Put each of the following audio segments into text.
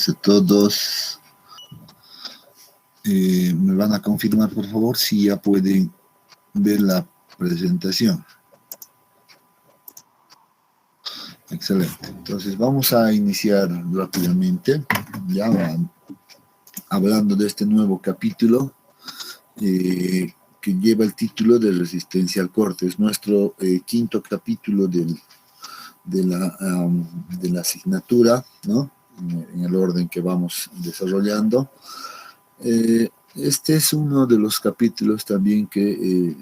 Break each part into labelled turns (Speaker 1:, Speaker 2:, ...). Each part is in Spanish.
Speaker 1: A todos, me van a confirmar por favor si ya pueden ver la presentación. Excelente. Entonces vamos a iniciar rápidamente, ya hablando de este nuevo capítulo que lleva el título de Resistencia al corte. Es nuestro quinto capítulo de la asignatura, ¿no? En el orden que vamos desarrollando. Este es uno de los capítulos también que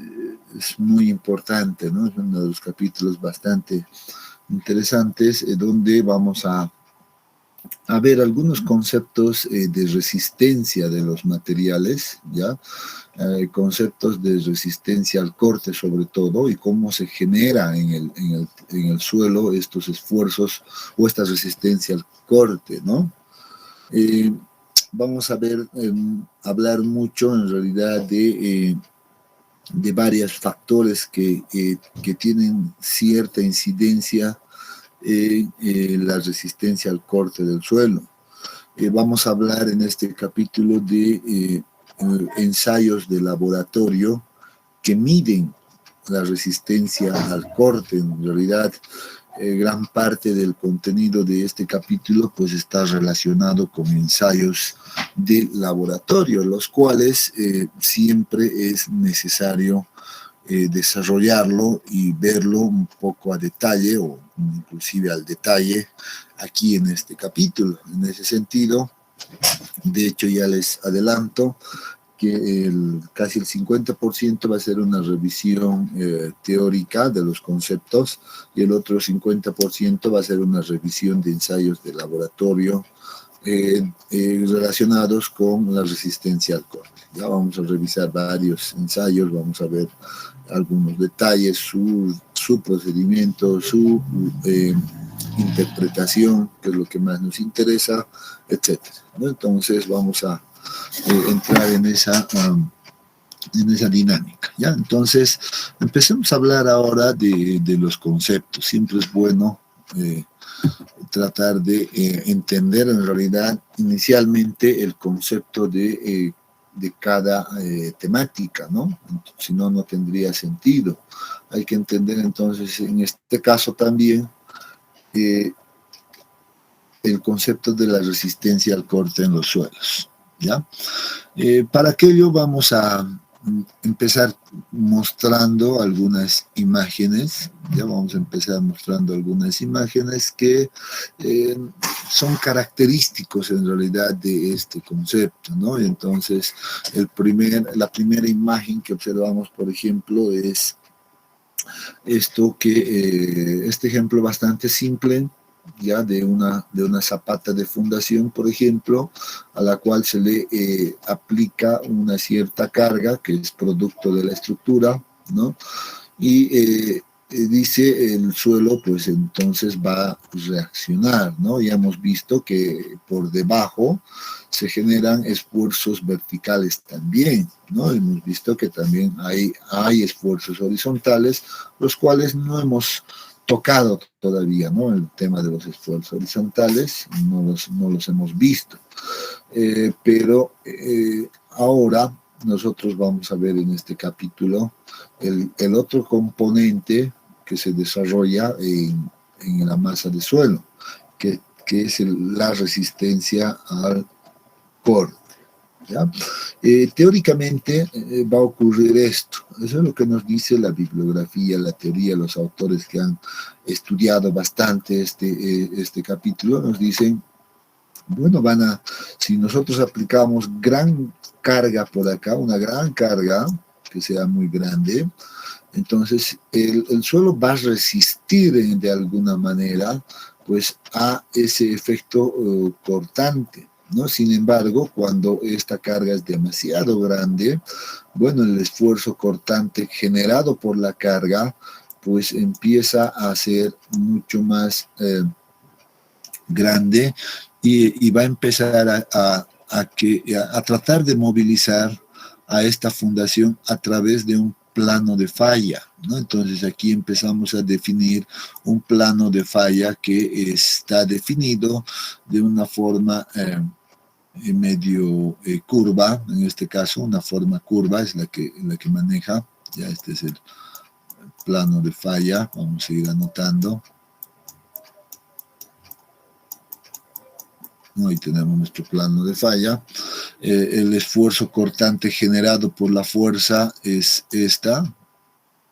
Speaker 1: es muy importante, ¿no? Es uno de los capítulos bastante interesantes donde vamos a ver algunos conceptos de resistencia de los materiales, ¿ya? Conceptos de resistencia al corte sobre todo, y cómo se genera en el suelo estos esfuerzos o esta resistencia al corte, ¿no? Vamos a ver, hablar mucho en realidad de varios factores que tienen cierta incidencia en la resistencia al corte del suelo. Vamos a hablar en este capítulo de ensayos de laboratorio que miden la resistencia al corte. En realidad, gran parte del contenido de este capítulo pues está relacionado con ensayos de laboratorio, los cuales siempre es necesario desarrollarlo y verlo un poco a detalle o inclusive al detalle aquí en este capítulo. En ese sentido, de hecho ya les adelanto que casi el 50% va a ser una revisión teórica de los conceptos y el otro 50% va a ser una revisión de ensayos de laboratorio relacionados con la resistencia al corte. Ya vamos a revisar varios ensayos, vamos a ver algunos detalles, su procedimiento, su interpretación, que es lo que más nos interesa, etc., ¿no? Entonces vamos a entrar en esa dinámica, ¿ya? Entonces empecemos a hablar ahora de los conceptos. Siempre es bueno tratar de entender en realidad inicialmente el concepto de cada temática, ¿no? Si no, no tendría sentido. Hay que entender entonces en este caso también el concepto de la resistencia al corte en los suelos, ¿ya? Para aquello vamos a empezar mostrando algunas imágenes, ya vamos a empezar mostrando algunas imágenes que son característicos en realidad de este concepto, ¿no? Entonces, la primera imagen que observamos, por ejemplo, es este ejemplo bastante simple, ya de una zapata de fundación, por ejemplo, a la cual se le aplica una cierta carga que es producto de la estructura, ¿no? Y dice el suelo, pues entonces va a reaccionar, ¿no? Ya hemos visto que por debajo se generan esfuerzos verticales también, ¿no? Hemos visto que también hay esfuerzos horizontales, los cuales no hemos tocado todavía, ¿no? El tema de los esfuerzos horizontales no los hemos visto. Pero ahora nosotros vamos a ver en este capítulo el otro componente que se desarrolla en la masa de suelo, que es la resistencia al corte, ¿ya? Teóricamente va a ocurrir esto. Eso es lo que nos dice la bibliografía, la teoría, los autores que han estudiado bastante este capítulo, nos dicen, bueno, si nosotros aplicamos gran carga por acá, una gran carga, que sea muy grande, entonces el suelo va a resistir de alguna manera pues a ese efecto cortante, ¿no? Sin embargo, cuando esta carga es demasiado grande, bueno, el esfuerzo cortante generado por la carga pues empieza a ser mucho más grande y va a empezar a tratar de movilizar a esta fundación a través de un plano de falla, ¿no? Entonces aquí empezamos a definir un plano de falla que está definido de una forma medio curva, en este caso una forma curva es la que maneja, ya este es el plano de falla, vamos a ir anotando. Ahí tenemos nuestro plano de falla. El esfuerzo cortante generado por la fuerza es esta,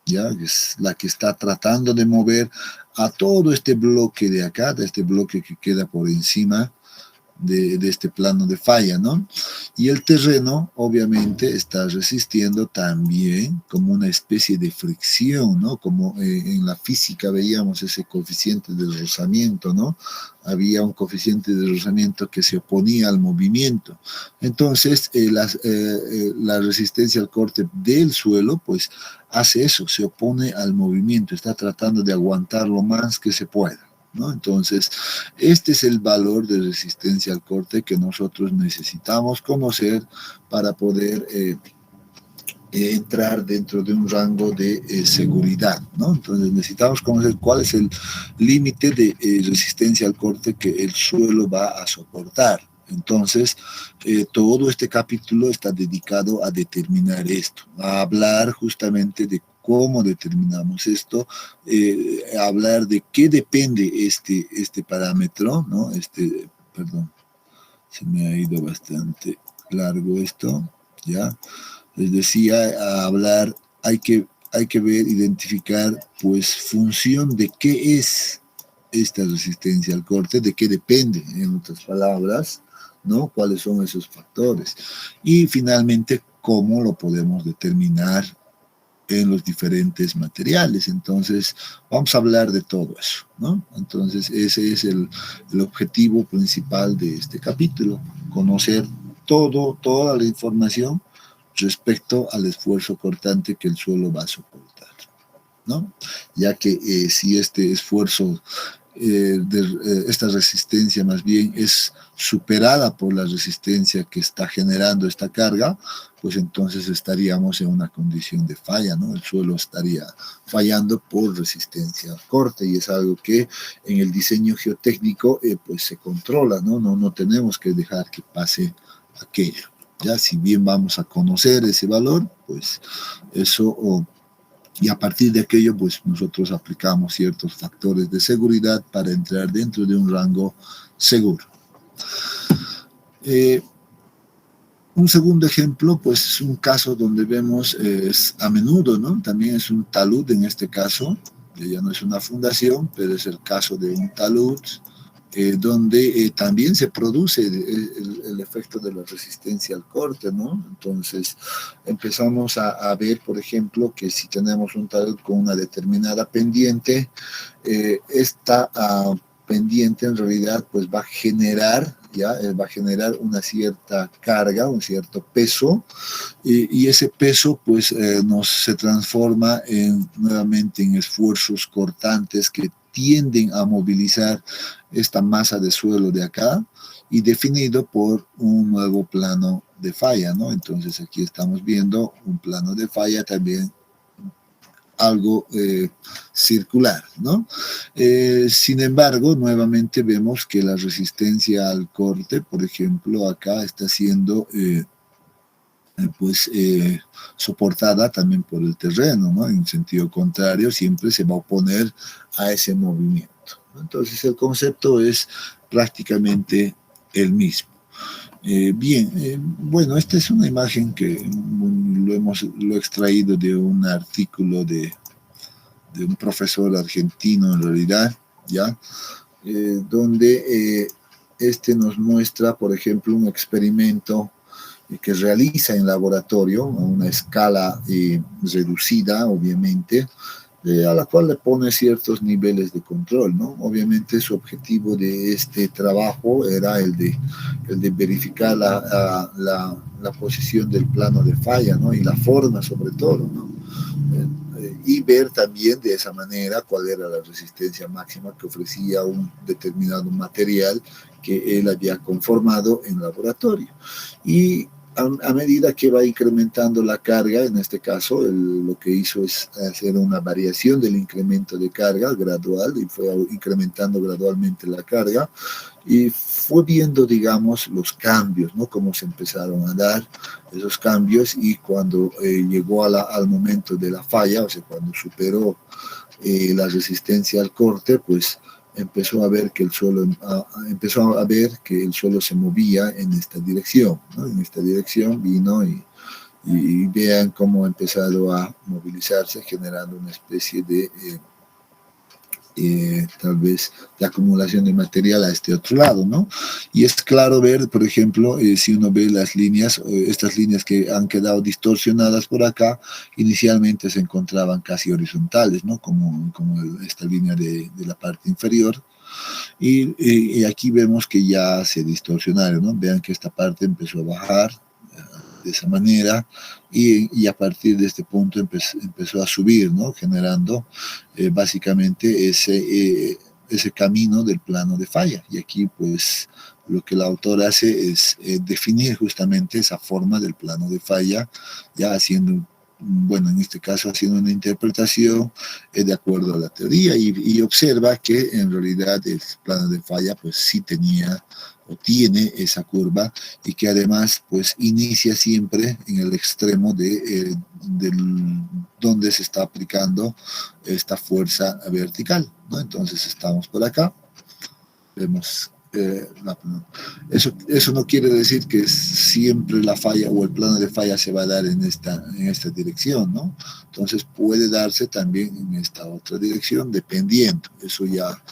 Speaker 1: ya es la que está tratando de mover a todo este bloque de acá, de este bloque que queda por encima de este plano de falla, ¿no? Y el terreno, obviamente, está resistiendo también como una especie de fricción, ¿no? Como en la física veíamos ese coeficiente de rozamiento, ¿no? Había un coeficiente de rozamiento que se oponía al movimiento. Entonces, la resistencia al corte del suelo, pues, hace eso, se opone al movimiento, está tratando de aguantar lo más que se pueda, ¿no? Entonces, este es el valor de resistencia al corte que nosotros necesitamos conocer para poder entrar dentro de un rango de seguridad, ¿no? Entonces necesitamos conocer cuál es el límite de resistencia al corte que el suelo va a soportar. Entonces, todo este capítulo está dedicado a determinar esto, a hablar justamente de cómo determinamos esto, hablar de qué depende este parámetro, ¿no? Perdón, se me ha ido bastante largo esto, ¿ya? Les decía, a hablar, hay que ver, identificar, pues, función de qué es esta resistencia al corte, de qué depende, en otras palabras, ¿no? ¿Cuáles son esos factores? Y finalmente, cómo lo podemos determinar en los diferentes materiales. Entonces, vamos a hablar de todo eso, ¿no? Entonces, ese es el objetivo principal de este capítulo, conocer toda la información respecto al esfuerzo cortante que el suelo va a soportar, ¿no? Ya que si este esfuerzo, esta resistencia más bien es superada por la resistencia que está generando esta carga, pues entonces estaríamos en una condición de falla, ¿no? El suelo estaría fallando por resistencia al corte y es algo que en el diseño geotécnico pues se controla, ¿no? No tenemos que dejar que pase aquello. Ya, si bien vamos a conocer ese valor, pues eso, y a partir de aquello, pues nosotros aplicamos ciertos factores de seguridad para entrar dentro de un rango seguro. Un segundo ejemplo, pues es un caso donde vemos a menudo, ¿no? También es un talud en este caso, ya no es una fundación, pero es el caso de un talud, donde también se produce el efecto de la resistencia al corte, ¿no? Entonces empezamos a ver, por ejemplo, que si tenemos un talud con una determinada pendiente, esta pendiente en realidad pues va a generar, ¿ya? Va a generar una cierta carga, un cierto peso, y ese peso pues se transforma nuevamente en esfuerzos cortantes que tienden a movilizar esta masa de suelo de acá y definido por un nuevo plano de falla, ¿no? Entonces aquí estamos viendo un plano de falla también algo circular, ¿no? Sin embargo, nuevamente vemos que la resistencia al corte, por ejemplo, acá está siendo soportada también por el terreno, ¿no? En sentido contrario, siempre se va a oponer a ese movimiento. Entonces, el concepto es prácticamente el mismo. Bueno, esta es una imagen que lo he extraído de un artículo de un profesor argentino en realidad, ¿ya? Donde nos muestra, por ejemplo, un experimento que realiza en laboratorio a una escala reducida, obviamente, a la cual le pone ciertos niveles de control, ¿no? Obviamente su objetivo de este trabajo era el de verificar la posición del plano de falla, ¿no? Y la forma sobre todo, ¿no? Y ver también de esa manera cuál era la resistencia máxima que ofrecía un determinado material que él había conformado en laboratorio. Y a medida que va incrementando la carga, en este caso, lo que hizo es hacer una variación del incremento de carga gradual y fue incrementando gradualmente la carga y fue viendo, digamos, los cambios, ¿no? Cómo se empezaron a dar esos cambios y cuando llegó al momento de la falla, o sea, cuando superó la resistencia al corte, pues empezó a ver que el suelo se movía en esta dirección, ¿no? En esta dirección vino y vean cómo ha empezado a movilizarse, generando una especie de tal vez de acumulación de material a este otro lado, ¿no? Y es claro ver, por ejemplo, si uno ve las líneas, estas líneas que han quedado distorsionadas por acá, inicialmente se encontraban casi horizontales, ¿no? Como esta línea de la parte inferior. Y aquí vemos que ya se distorsionaron, ¿no? Vean que esta parte empezó a bajar de esa manera y a partir de este punto empezó a subir, ¿no? Generando básicamente ese camino del plano de falla. Y aquí pues lo que el autor hace es definir justamente esa forma del plano de falla, ya haciendo, bueno, en este caso haciendo una interpretación de acuerdo a la teoría y observa que en realidad el plano de falla pues sí tenía o tiene esa curva y que además pues inicia siempre en el extremo de donde se está aplicando esta fuerza vertical, ¿no? Entonces estamos por acá, vemos eso no quiere decir que siempre la falla o el plano de falla se va a dar en esta dirección, ¿no? Entonces puede darse también en esta otra dirección, dependiendo, eso ya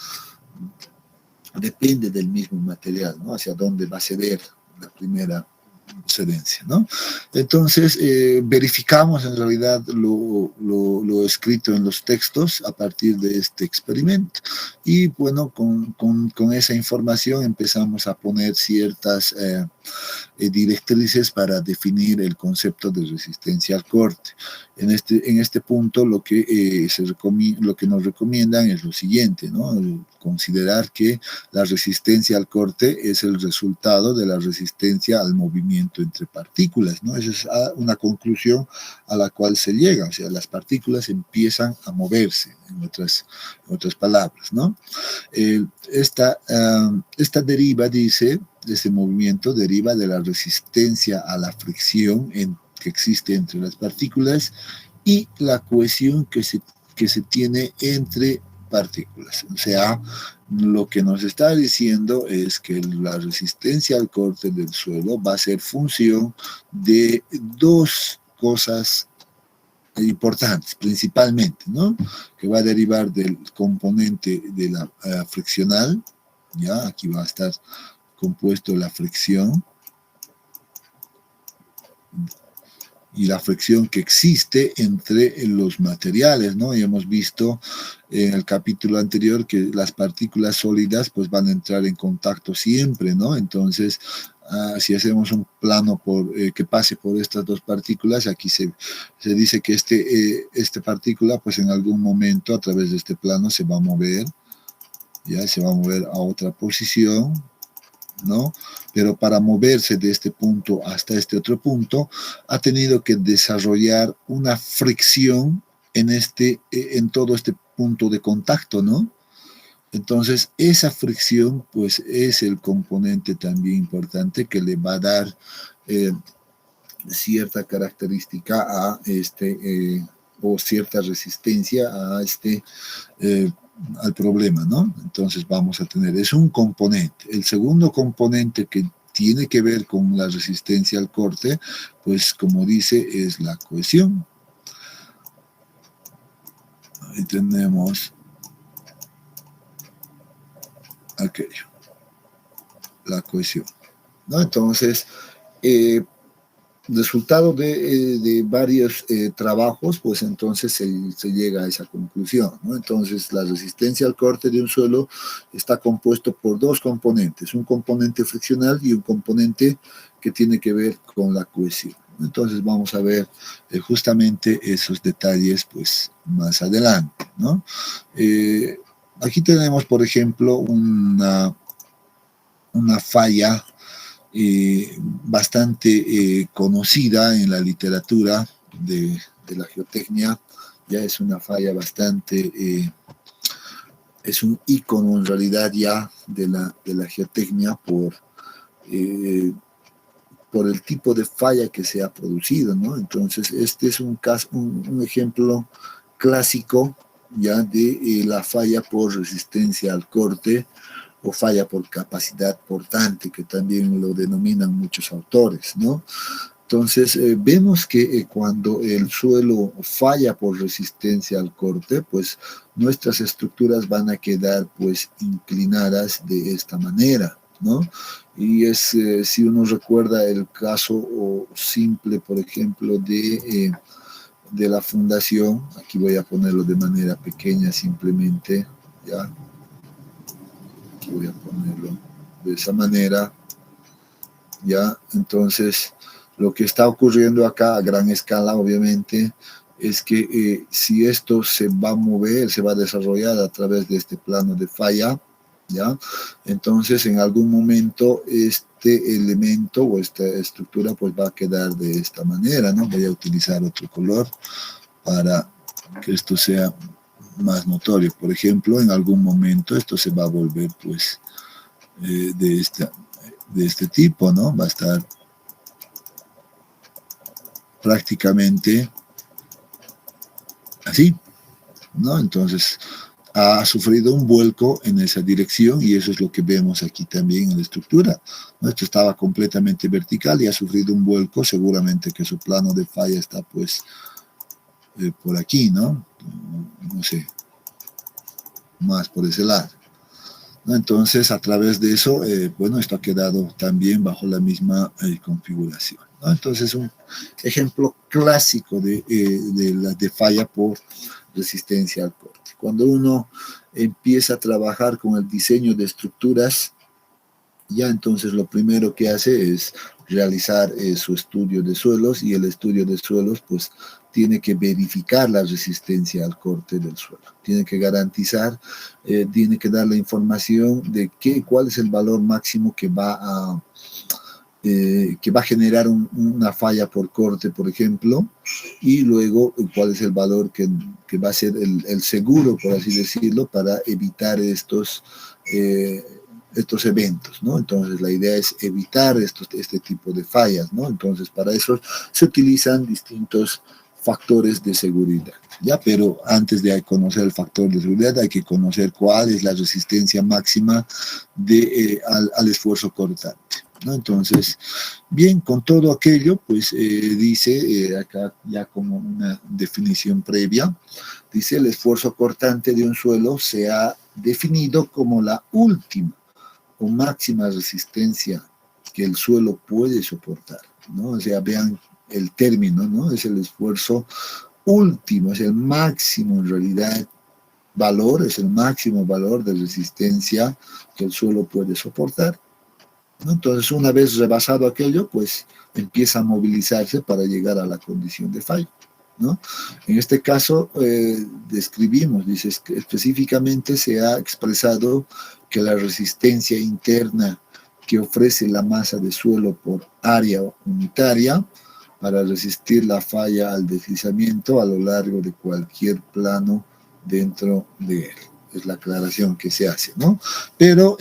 Speaker 1: depende del mismo material, ¿no? Hacia dónde va a ceder la primera cedencia, ¿no? Entonces, verificamos en realidad lo escrito en los textos a partir de este experimento y bueno, con esa información empezamos a poner ciertas directrices para definir el concepto de resistencia al corte. En este punto lo que nos recomiendan es lo siguiente, ¿no? Considerar que la resistencia al corte es el resultado de la resistencia al movimiento entre partículas, ¿no? Esa es una conclusión a la cual se llega, o sea, las partículas empiezan a moverse, en otras palabras, ¿no? Esta deriva, dice, de ese movimiento deriva de la resistencia a la fricción que existe entre las partículas y la cohesión que se tiene entre partículas. O sea, lo que nos está diciendo es que la resistencia al corte del suelo va a ser función de dos cosas importantes, principalmente, ¿no? Que va a derivar del componente de la friccional, ya, aquí va a estar compuesto la fricción y la fricción que existe entre los materiales, ¿no? Y hemos visto en el capítulo anterior que las partículas sólidas pues van a entrar en contacto siempre, ¿no? Entonces, si hacemos un plano que pase por estas dos partículas, aquí se dice que esta partícula pues en algún momento a través de este plano se va a mover, ya se va a mover a otra posición, ¿no? Pero para moverse de este punto hasta este otro punto, ha tenido que desarrollar una fricción en todo este punto de contacto, ¿no? Entonces, esa fricción, pues, es el componente también importante que le va a dar cierta característica a o cierta resistencia a al problema, ¿no? Entonces vamos a tener, es un componente. El segundo componente que tiene que ver con la resistencia al corte, pues como dice, es la cohesión. Ahí tenemos aquello, la cohesión, ¿no? Entonces, resultado de varios trabajos, pues entonces se llega a esa conclusión, ¿no? Entonces, la resistencia al corte de un suelo está compuesto por dos componentes, un componente friccional y un componente que tiene que ver con la cohesión. Entonces, vamos a ver justamente esos detalles, pues, más adelante, ¿no? Aquí tenemos, por ejemplo, una falla bastante conocida en la literatura de la geotecnia. Ya es una falla bastante, es un ícono en realidad ya de la geotecnia por el tipo de falla que se ha producido, ¿no? Entonces, este es un caso, un ejemplo clásico ya de la falla por resistencia al corte o falla por capacidad portante, que también lo denominan muchos autores, ¿no? Entonces, vemos que cuando el suelo falla por resistencia al corte, pues nuestras estructuras van a quedar pues inclinadas de esta manera, ¿no? Y es, si uno recuerda el caso simple, por ejemplo, de la fundación, aquí voy a ponerlo de manera pequeña simplemente, ¿ya? Aquí voy a ponerlo de esa manera, ¿ya? Entonces, lo que está ocurriendo acá a gran escala, obviamente, es que si esto se va a mover, se va a desarrollar a través de este plano de falla, ¿ya? Entonces, en algún momento, este elemento o esta estructura pues va a quedar de esta manera, ¿no? Voy a utilizar otro color para que esto sea más notorio. Por ejemplo, en algún momento esto se va a volver pues de este tipo, ¿no? Va a estar prácticamente así, ¿no? Entonces ha sufrido un vuelco en esa dirección y eso es lo que vemos aquí también en la estructura, ¿no? Esto estaba completamente vertical y ha sufrido un vuelco, seguramente que su plano de falla está pues por aquí, ¿no? No sé, más por ese lado, ¿no? Entonces, a través de eso, bueno, esto ha quedado también bajo la misma configuración, ¿no? Entonces, un ejemplo clásico de falla por resistencia al corte. Cuando uno empieza a trabajar con el diseño de estructuras, ya entonces lo primero que hace es realizar su estudio de suelos y el estudio de suelos pues tiene que verificar la resistencia al corte del suelo, tiene que garantizar, tiene que dar la información de cuál es el valor máximo que va a generar una falla por corte, por ejemplo, y luego cuál es el valor que va a ser el seguro, por así decirlo, para evitar estos eventos, ¿no? Entonces la idea es evitar este tipo de fallas, ¿no? Entonces para eso se utilizan distintos factores de seguridad, ¿ya? Pero antes de conocer el factor de seguridad hay que conocer cuál es la resistencia máxima al esfuerzo cortante, ¿no? Entonces, bien, con todo aquello, pues dice acá ya como una definición previa, dice el esfuerzo cortante de un suelo se ha definido como la última o máxima resistencia que el suelo puede soportar, ¿no? O sea, vean el término, ¿no? Es el esfuerzo último, es el máximo en realidad valor, es el máximo valor de resistencia que el suelo puede soportar, ¿no? Entonces, una vez rebasado aquello, pues empieza a movilizarse para llegar a la condición de fallo, ¿no? En este caso, describimos, dice, específicamente se ha expresado que la resistencia interna que ofrece la masa de suelo por área unitaria para resistir la falla al deslizamiento a lo largo de cualquier plano dentro de él. Es la aclaración que se hace, ¿no? Pero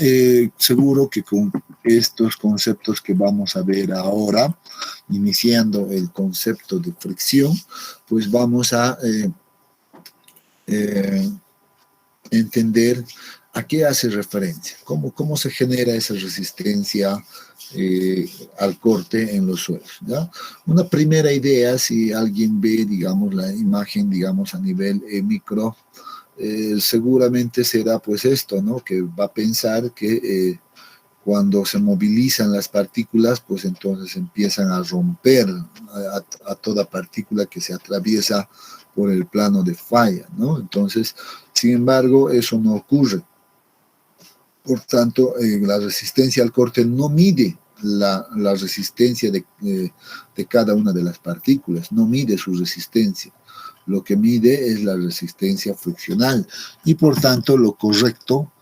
Speaker 1: seguro que con estos conceptos que vamos a ver ahora, iniciando el concepto de fricción, pues vamos a entender a qué hace referencia, cómo se genera esa resistencia al corte en los suelos, ¿ya? Una primera idea, si alguien ve, digamos, la imagen, digamos, a nivel micro, seguramente será pues esto, ¿no? Que va a pensar que cuando se movilizan las partículas, pues entonces empiezan a romper a toda partícula que se atraviesa por el plano de falla, ¿no? Entonces, sin embargo, eso no ocurre. Por tanto, la resistencia al corte no mide la resistencia de cada una de las partículas, no mide su resistencia. Lo que mide es la resistencia friccional y por tanto lo correcto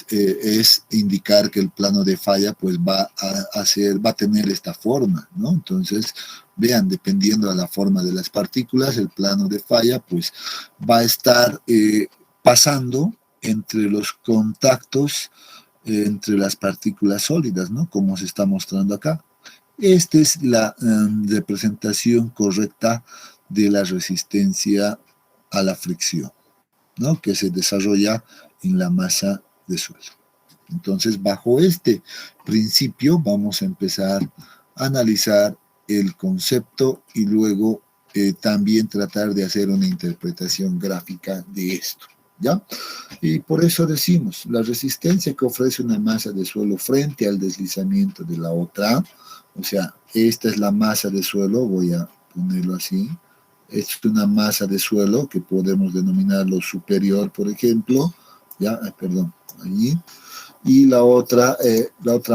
Speaker 1: es indicar que el plano de falla pues va a tener esta forma, ¿no? Entonces, vean, dependiendo de la forma de las partículas, el plano de falla pues va a estar pasando entre los contactos entre las partículas sólidas, ¿no? Como se está mostrando acá. Esta es la representación correcta de la resistencia a la fricción, ¿no? Que se desarrolla en la masa de suelo. Entonces, bajo este principio vamos a empezar a analizar el concepto y luego también tratar de hacer una interpretación gráfica de esto, ¿ya? Y por eso decimos, la resistencia que ofrece una masa de suelo frente al deslizamiento de la otra, o sea, esta es la masa de suelo, voy a ponerlo así, es una masa de suelo que podemos denominarlo superior, por ejemplo, ya, perdón, allí, y la otra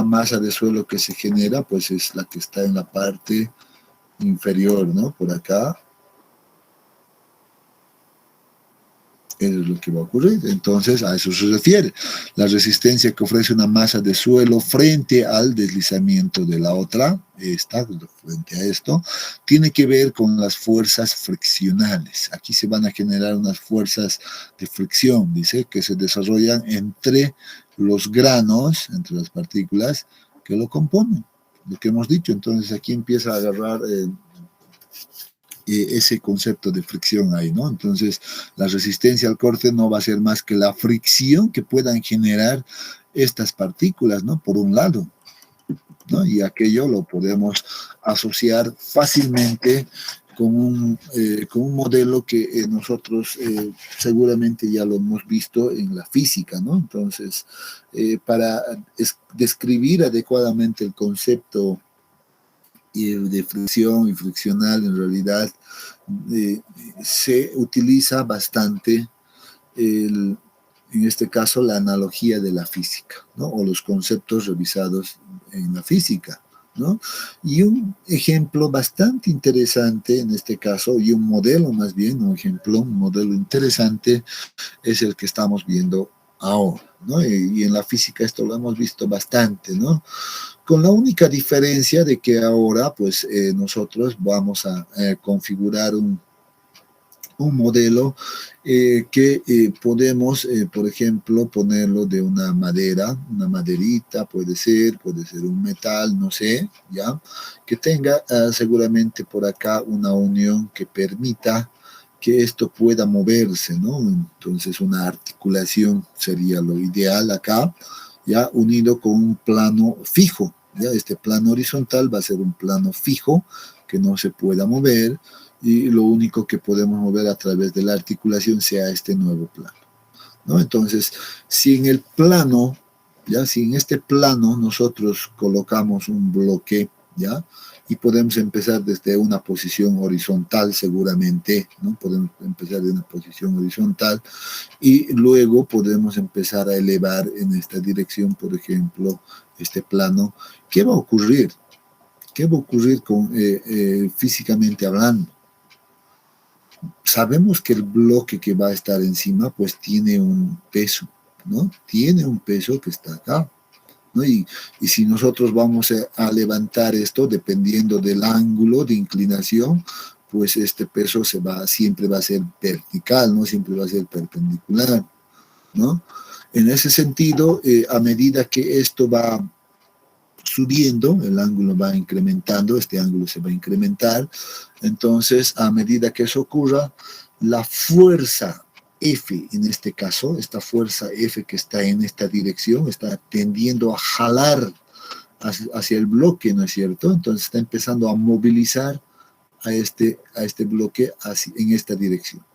Speaker 1: masa de suelo que se genera, pues es la que está en la parte inferior, ¿no? Por acá. Eso es lo que va a ocurrir. Entonces, a eso se refiere. La resistencia que ofrece una masa de suelo frente al deslizamiento de la otra, frente a esto, tiene que ver con las fuerzas friccionales. Aquí se van a generar unas fuerzas de fricción, dice, que se desarrollan entre los granos, entre las partículas que lo componen. Lo que hemos dicho. Entonces, aquí empieza a agarrar ese concepto de fricción ahí, ¿no? Entonces, la resistencia al corte no va a ser más que la fricción que puedan generar estas partículas, ¿no? Por un lado, ¿no? Y aquello lo podemos asociar fácilmente con un modelo que nosotros seguramente ya lo hemos visto en la física, ¿no? Entonces, para describir adecuadamente el concepto de fricción y friccional, en realidad se utiliza bastante en este caso la analogía de la física, ¿no? O los conceptos revisados en la física, ¿no? Y un ejemplo bastante interesante en este caso, y un modelo más bien, un modelo interesante es el que estamos viendo ahora, ¿no? Y en la física esto lo hemos visto bastante, ¿no? Con la única diferencia de que ahora pues nosotros vamos a configurar un modelo que podemos, por ejemplo, ponerlo de una madera, una maderita, puede ser un metal, no sé, ¿ya? Que tenga seguramente por acá una unión que permita que esto pueda moverse, ¿no? Entonces una articulación sería lo ideal acá, ya unido con un plano fijo, ¿ya? Este plano horizontal va a ser un plano fijo que no se pueda mover, y lo único que podemos mover a través de la articulación sea este nuevo plano, ¿no? Entonces, si en el plano, ya, si en este plano nosotros colocamos un bloque, ya, y podemos empezar desde una posición horizontal seguramente, ¿no? Podemos empezar de una posición horizontal y luego podemos empezar a elevar en esta dirección, por ejemplo, este plano. ¿Qué va a ocurrir? ¿Qué va a ocurrir físicamente hablando? Sabemos que el bloque que va a estar encima pues tiene un peso, ¿no? Tiene un peso que está acá, ¿no? Y si nosotros vamos a levantar esto dependiendo del ángulo de inclinación, pues este peso siempre va a ser vertical, ¿no? Siempre va a ser perpendicular, ¿no? En ese sentido, a medida que esto va subiendo, el ángulo va incrementando, este ángulo se va a incrementar, entonces a medida que eso ocurra, la fuerza F en este caso, esta fuerza F que está en esta dirección, está tendiendo a jalar hacia el bloque, ¿no es cierto? Entonces está empezando a movilizar a este bloque en esta dirección,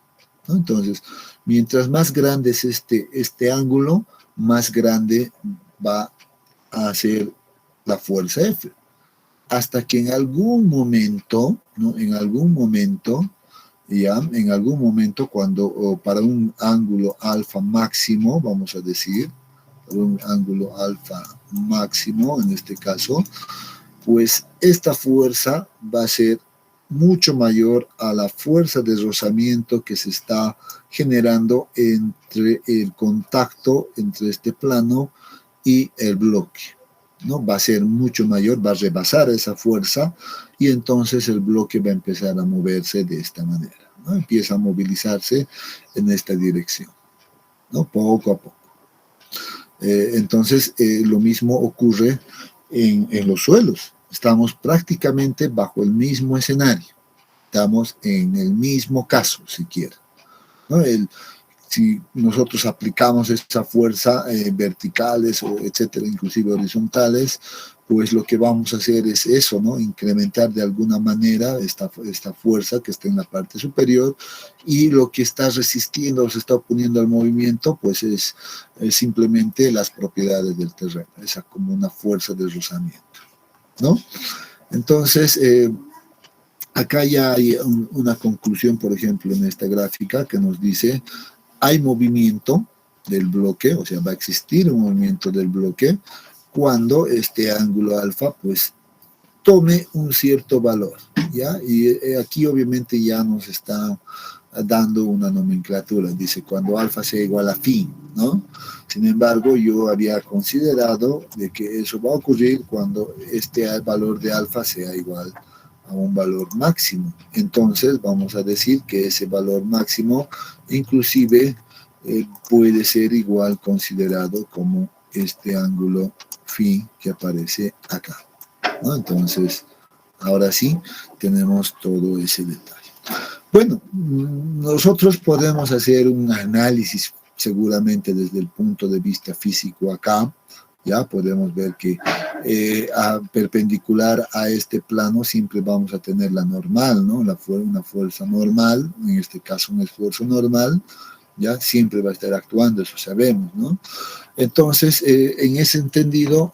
Speaker 1: ¿no? Entonces, mientras más grande es este ángulo, más grande va a ser la fuerza F, hasta que en algún momento, ¿no? En algún momento, cuando para un ángulo alfa máximo, vamos a decir, para un ángulo alfa máximo, en este caso, pues esta fuerza va a ser mucho mayor a la fuerza de rozamiento que se está generando entre el contacto entre este plano y el bloque, ¿no? Va a ser mucho mayor, va a rebasar esa fuerza y entonces el bloque va a empezar a moverse de esta manera, ¿no? Empieza a movilizarse en esta dirección, ¿no? Poco a poco. Entonces, lo mismo ocurre en los suelos. Estamos prácticamente bajo el mismo escenario. Estamos en el mismo caso, siquiera, ¿no? Si nosotros aplicamos esa fuerza verticales, o etcétera, inclusive horizontales, pues lo que vamos a hacer es eso, ¿no? Incrementar de alguna manera esta fuerza que está en la parte superior, y lo que está resistiendo o se está oponiendo al movimiento, pues es simplemente las propiedades del terreno, esa como una fuerza de rozamiento, ¿no? Entonces, acá ya hay una conclusión, por ejemplo, en esta gráfica que nos dice: hay movimiento del bloque, o sea, va a existir un movimiento del bloque cuando este ángulo alfa pues tome un cierto valor, ¿ya? Y aquí obviamente ya nos está dando una nomenclatura, dice cuando alfa sea igual a phi, ¿no? Sin embargo, yo había considerado de que eso va a ocurrir cuando este valor de alfa sea igual a un valor máximo. Entonces vamos a decir que ese valor máximo inclusive puede ser igual considerado como este ángulo phi que aparece acá, ¿no? Entonces, ahora sí tenemos todo ese detalle. Bueno, nosotros podemos hacer un análisis seguramente desde el punto de vista físico acá. Ya podemos ver que perpendicular a este plano siempre vamos a tener la normal, ¿no? Una fuerza normal, en este caso un esfuerzo normal, ya siempre va a estar actuando, eso sabemos, ¿no? Entonces, en ese entendido,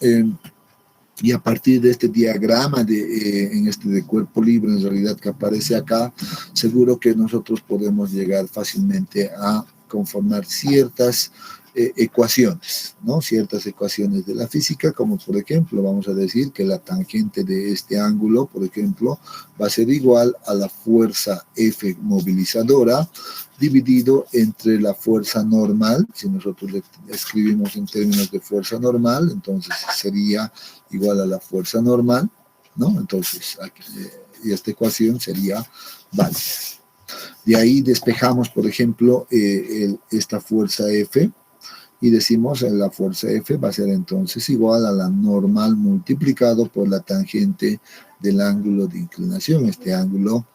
Speaker 1: y a partir de este diagrama de cuerpo libre, en realidad que aparece acá, seguro que nosotros podemos llegar fácilmente a conformar ciertas ecuaciones, ¿no? Ciertas ecuaciones de la física, como por ejemplo, vamos a decir que la tangente de este ángulo, por ejemplo, va a ser igual a la fuerza F movilizadora dividido entre la fuerza normal. Si nosotros le escribimos en términos de fuerza normal, entonces sería igual a la fuerza normal, ¿no? Entonces, aquí, y esta ecuación sería válida. De ahí despejamos, por ejemplo, esta fuerza F, y decimos que la fuerza F va a ser entonces igual a la normal multiplicado por la tangente del ángulo de inclinación, este ángulo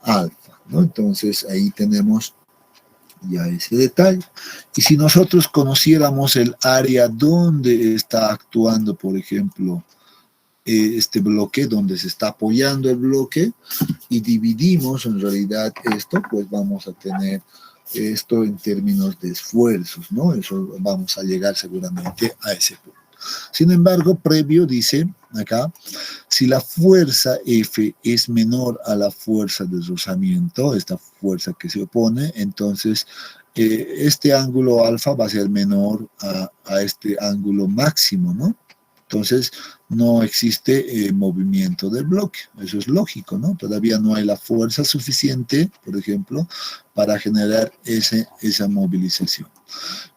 Speaker 1: alfa, ¿no? Entonces ahí tenemos ya ese detalle. Y si nosotros conociéramos el área donde está actuando, por ejemplo, este bloque, donde se está apoyando el bloque, y dividimos en realidad esto, pues vamos a tener esto en términos de esfuerzos, ¿no? Eso vamos a llegar seguramente a ese punto. Sin embargo, previo dice acá, si la fuerza F es menor a la fuerza de rozamiento, esta fuerza que se opone, entonces este ángulo alfa va a ser menor a este ángulo máximo, ¿no? Entonces, no existe movimiento del bloque. Eso es lógico, ¿no? Todavía no hay la fuerza suficiente, por ejemplo, para generar esa movilización.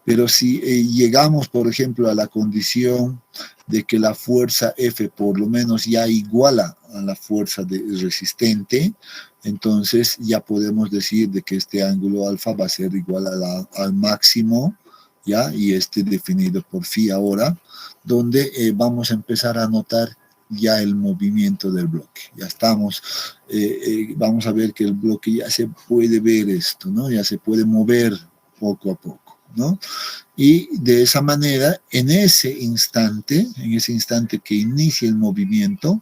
Speaker 1: Pero si llegamos, por ejemplo, a la condición de que la fuerza F por lo menos ya iguala a la fuerza resistente, entonces ya podemos decir de que este ángulo alfa va a ser igual al máximo, ¿ya? Y definido por phi ahora, donde vamos a empezar a notar ya el movimiento del bloque. Ya estamos, vamos a ver que el bloque ya se puede ver esto, ¿no? Ya se puede mover poco a poco, ¿no? Y de esa manera, en ese instante que inicia el movimiento,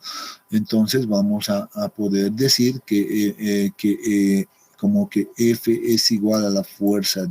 Speaker 1: entonces vamos a poder decir que como que F es igual a la fuerza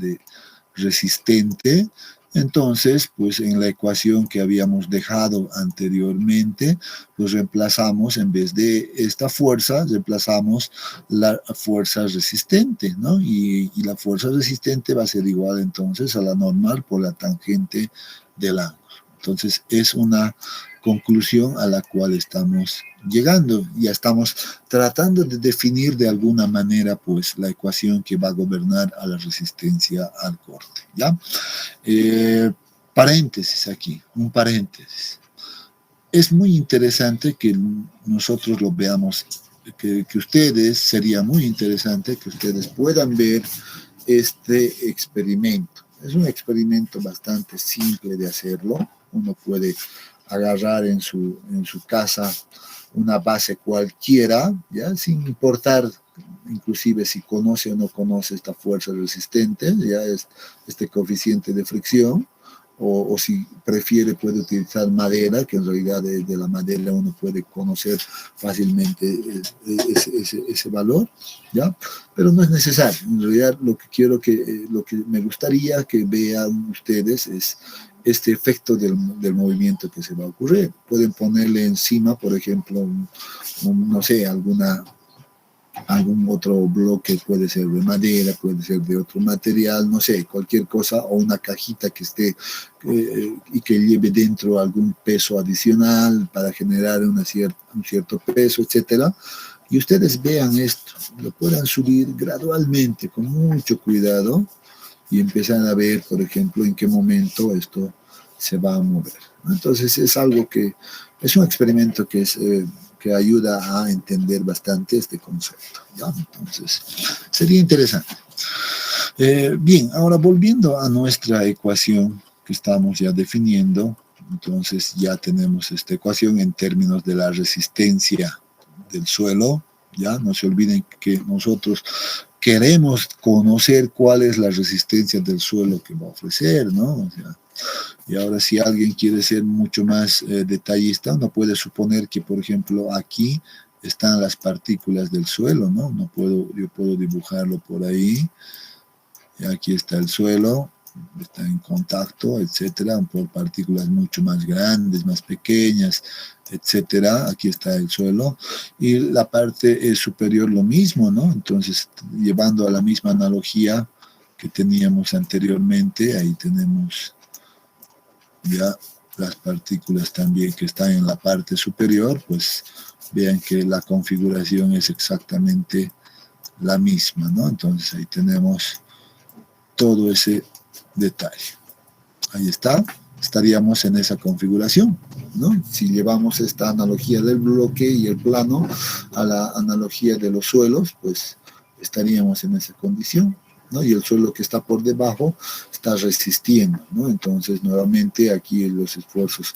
Speaker 1: resistente. Entonces, pues en la ecuación que habíamos dejado anteriormente, pues reemplazamos, en vez de esta fuerza, reemplazamos la fuerza resistente, ¿no? Y la fuerza resistente va a ser igual entonces a la normal por la tangente del ángulo. Entonces, es una conclusión a la cual estamos llegando. Ya estamos tratando de definir de alguna manera pues la ecuación que va a gobernar a la resistencia al corte, ¿ya? Paréntesis aquí, un paréntesis. Es muy interesante que nosotros lo veamos, que ustedes, sería muy interesante que ustedes puedan ver este experimento. Es un experimento bastante simple de hacerlo. Uno puede agarrar en su casa una base cualquiera, ¿ya? Sin importar inclusive si conoce o no conoce esta fuerza resistente, ya es este coeficiente de fricción, o si prefiere puede utilizar madera, que en realidad de la madera uno puede conocer fácilmente ese valor, ¿ya? Pero no es necesario. En realidad lo que me gustaría que vean ustedes es este efecto del movimiento que se va a ocurrir. Pueden ponerle encima, por ejemplo, no sé, algún otro bloque, puede ser de madera, puede ser de otro material, no sé, cualquier cosa, o una cajita que esté y que lleve dentro algún peso adicional para generar un cierto peso, etcétera. Y ustedes vean esto, lo puedan subir gradualmente, con mucho cuidado, y empiezan a ver, por ejemplo, en qué momento esto se va a mover. Entonces es algo que es un experimento que ayuda a entender bastante este concepto, ¿ya? Entonces sería interesante. Bien, ahora volviendo a nuestra ecuación que estamos ya definiendo, entonces ya tenemos esta ecuación en términos de la resistencia del suelo, ya no se olviden que nosotros queremos conocer cuál es la resistencia del suelo que va a ofrecer, ¿no? O sea, y ahora si alguien quiere ser mucho más detallista, uno puede suponer que, por ejemplo, aquí están las partículas del suelo, ¿no? Yo puedo dibujarlo por ahí, y aquí está el suelo, está en contacto, etcétera, por partículas mucho más grandes, más pequeñas, etcétera. Aquí está el suelo y la parte superior lo mismo, ¿no? Entonces, llevando a la misma analogía que teníamos anteriormente, ahí tenemos ya las partículas también que están en la parte superior, pues vean que la configuración es exactamente la misma, ¿no? Entonces ahí tenemos todo ese detalle. Ahí está, estaríamos en esa configuración, ¿no? Si llevamos esta analogía del bloque y el plano a la analogía de los suelos, pues estaríamos en esa condición, ¿no? Y el suelo que está por debajo está resistiendo, ¿no? Entonces, nuevamente, aquí los esfuerzos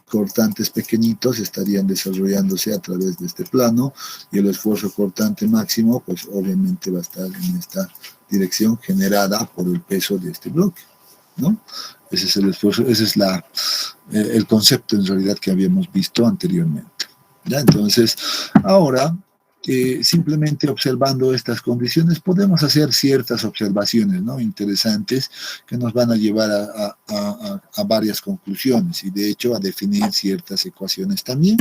Speaker 1: cortantes pequeñitos estarían desarrollándose a través de este plano y el esfuerzo cortante máximo, pues obviamente va a estar en esta dirección generada por el peso de este bloque, ¿no? Ese es el esfuerzo, ese es el concepto en realidad que habíamos visto anteriormente, ¿ya? Entonces, ahora, simplemente observando estas condiciones, podemos hacer ciertas observaciones, ¿no? Interesantes que nos van a llevar a varias conclusiones y de hecho a definir ciertas ecuaciones también,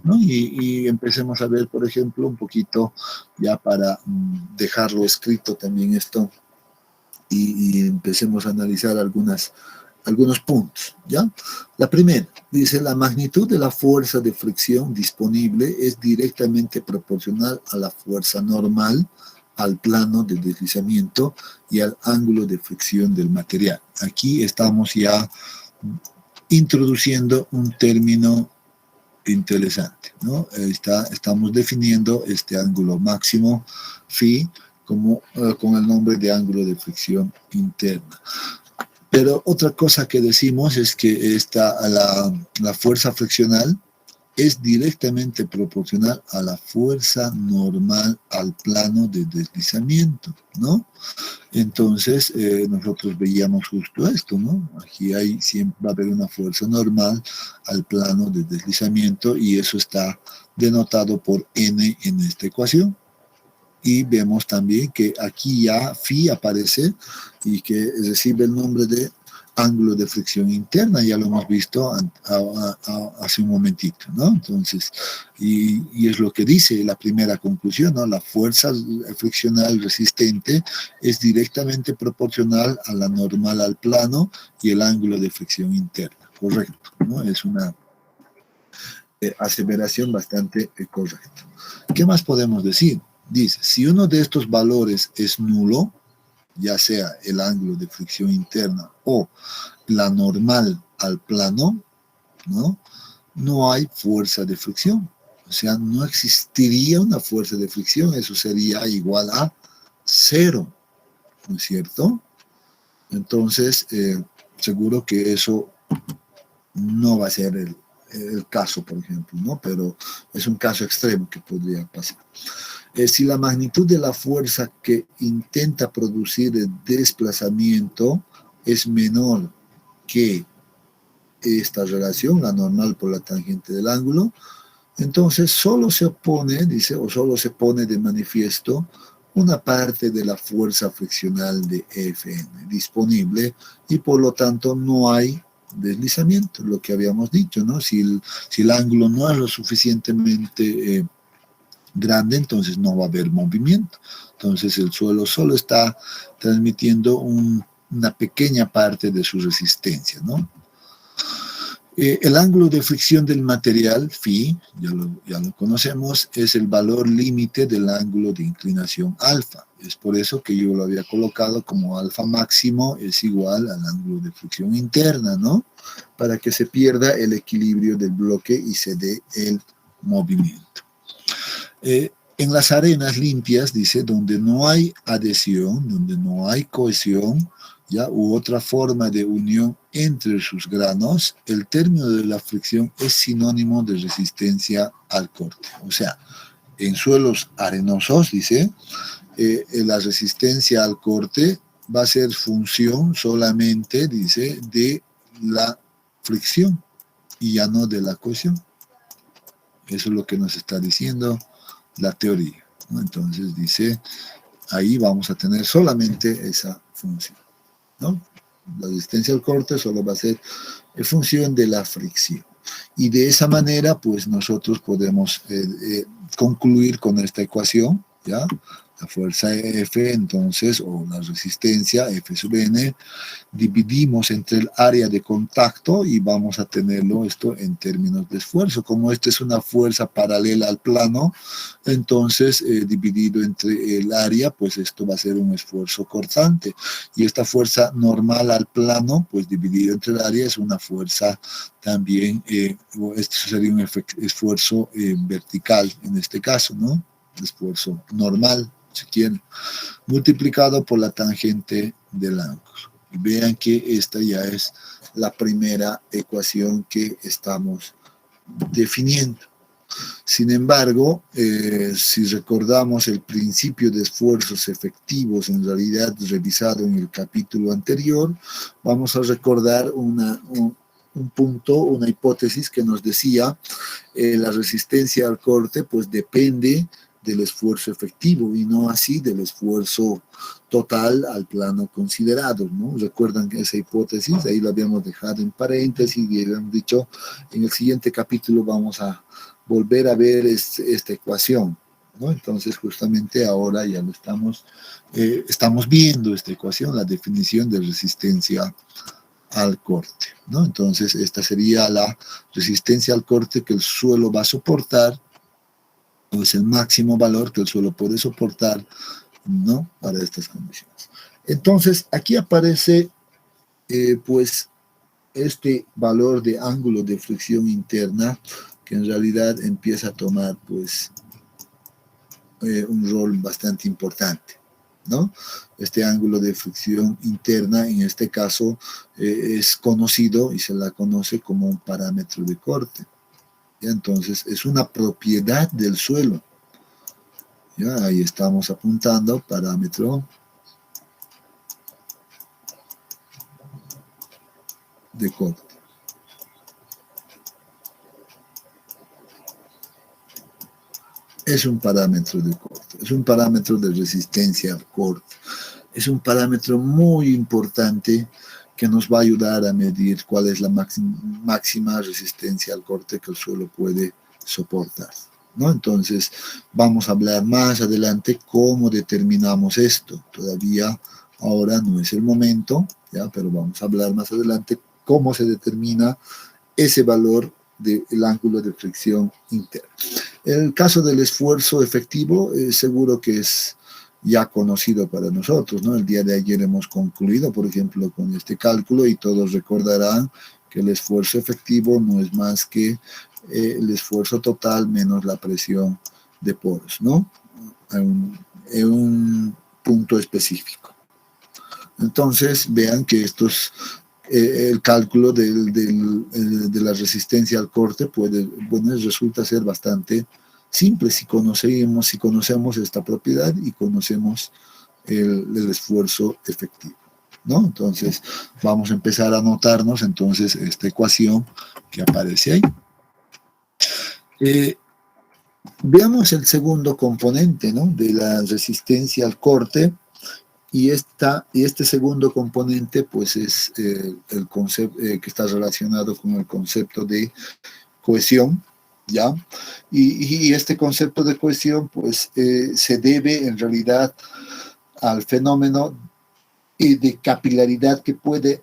Speaker 1: ¿no? Y empecemos a ver, por ejemplo, un poquito ya para dejarlo escrito también esto y empecemos a analizar algunos puntos, ¿ya? La primera, dice, la magnitud de la fuerza de fricción disponible es directamente proporcional a la fuerza normal, al plano de deslizamiento y al ángulo de fricción del material. Aquí estamos ya introduciendo un término interesante, ¿no? Estamos definiendo este ángulo máximo, phi, con el nombre de ángulo de fricción interna. Pero otra cosa que decimos es que la fuerza friccional es directamente proporcional a la fuerza normal al plano de deslizamiento, ¿no? Entonces, nosotros veíamos justo esto, ¿no? Aquí siempre va a haber una fuerza normal al plano de deslizamiento y eso está denotado por n en esta ecuación. Y vemos también que aquí ya phi aparece y que recibe el nombre de ángulo de fricción interna, ya lo hemos visto hace un momentito, ¿no? Entonces, y es lo que dice la primera conclusión, ¿no? La fuerza friccional resistente es directamente proporcional a la normal al plano y el ángulo de fricción interna, correcto, ¿no? Es una aseveración bastante correcta. ¿Qué más podemos decir? Dice, si uno de estos valores es nulo, ya sea el ángulo de fricción interna o la normal al plano, ¿no? No hay fuerza de fricción. O sea, no existiría una fuerza de fricción. Eso sería igual a cero, ¿no es cierto? Entonces, seguro que eso no va a ser el caso, por ejemplo, ¿no? Pero es un caso extremo que podría pasar. Si la magnitud de la fuerza que intenta producir el desplazamiento es menor que esta relación, la normal por la tangente del ángulo, entonces solo se opone, dice, o solo se pone de manifiesto una parte de la fuerza friccional de Fn disponible y por lo tanto no hay deslizamiento, lo que habíamos dicho, ¿no? Si el ángulo no es lo suficientemente grande, entonces no va a haber movimiento. Entonces el suelo solo está transmitiendo una pequeña parte de su resistencia, ¿no? El ángulo de fricción del material, phi, ya lo conocemos, es el valor límite del ángulo de inclinación alfa. Es por eso que yo lo había colocado como alfa máximo es igual al ángulo de fricción interna, ¿no? Para que se pierda el equilibrio del bloque y se dé el movimiento. En las arenas limpias, dice, donde no hay adhesión, donde no hay cohesión, ¿ya? U otra forma de unión entre sus granos, el término de la fricción es sinónimo de resistencia al corte. O sea, en suelos arenosos, dice, la resistencia al corte va a ser función solamente, dice, de la fricción y ya no de la cohesión. Eso es lo que nos está diciendo la teoría, ¿no? Entonces dice, ahí vamos a tener solamente esa función, ¿no? La resistencia al corte solo va a ser en función de la fricción. Y de esa manera, pues nosotros podemos concluir con esta ecuación, ¿ya? La fuerza F, entonces, o la resistencia F sub n, dividimos entre el área de contacto y vamos a tenerlo esto en términos de esfuerzo. Como esta es una fuerza paralela al plano, entonces dividido entre el área, pues esto va a ser un esfuerzo cortante. Y esta fuerza normal al plano, pues dividido entre el área es una fuerza también, esto sería un esfuerzo vertical en este caso, ¿no? Esfuerzo normal, si quieren, multiplicado por la tangente del ángulo. Y vean que esta ya es la primera ecuación que estamos definiendo. Sin embargo, si recordamos el principio de esfuerzos efectivos, en realidad revisado en el capítulo anterior, vamos a recordar un punto, una hipótesis que nos decía la resistencia al corte pues depende del esfuerzo efectivo y no así del esfuerzo total al plano considerado, ¿no? Recuerdan que esa hipótesis, ahí la habíamos dejado en paréntesis y habíamos dicho, en el siguiente capítulo vamos a volver a ver esta ecuación, ¿no? Entonces justamente ahora ya lo estamos viendo esta ecuación, la definición de resistencia al corte, ¿no? Entonces esta sería la resistencia al corte que el suelo va a soportar, o es el máximo valor que el suelo puede soportar, ¿no? Para estas condiciones. Entonces aquí aparece pues este valor de ángulo de fricción interna que en realidad empieza a tomar pues un rol bastante importante, ¿no? Este ángulo de fricción interna, en este caso, es conocido y se la conoce como un parámetro de corte. ¿Ya? Entonces, es una propiedad del suelo. ¿Ya? Ahí estamos apuntando parámetro de corte. Es un parámetro de corte, es un parámetro de resistencia al corte. Es un parámetro muy importante que nos va a ayudar a medir cuál es la máxima resistencia al corte que el suelo puede soportar, ¿no? Entonces, vamos a hablar más adelante cómo determinamos esto. Todavía ahora no es el momento, ¿ya? Pero vamos a hablar más adelante cómo se determina ese valor del ángulo de fricción interna. El caso del esfuerzo efectivo, seguro que es ya conocido para nosotros, ¿no? El día de ayer hemos concluido, por ejemplo, con este cálculo y todos recordarán que el esfuerzo efectivo no es más que el esfuerzo total menos la presión de poros, ¿no? En un punto específico. Entonces, vean que estos, el cálculo de la resistencia al corte bueno, resulta ser bastante simple si conocemos esta propiedad y conocemos el esfuerzo efectivo, ¿no? Entonces, vamos a empezar a anotarnos entonces esta ecuación que aparece ahí. Veamos el segundo componente, ¿no?, de la resistencia al corte. Y este segundo componente, pues, es el concepto que está relacionado con el concepto de cohesión, ¿ya? Y este concepto de cohesión, pues, se debe en realidad al fenómeno de capilaridad que puede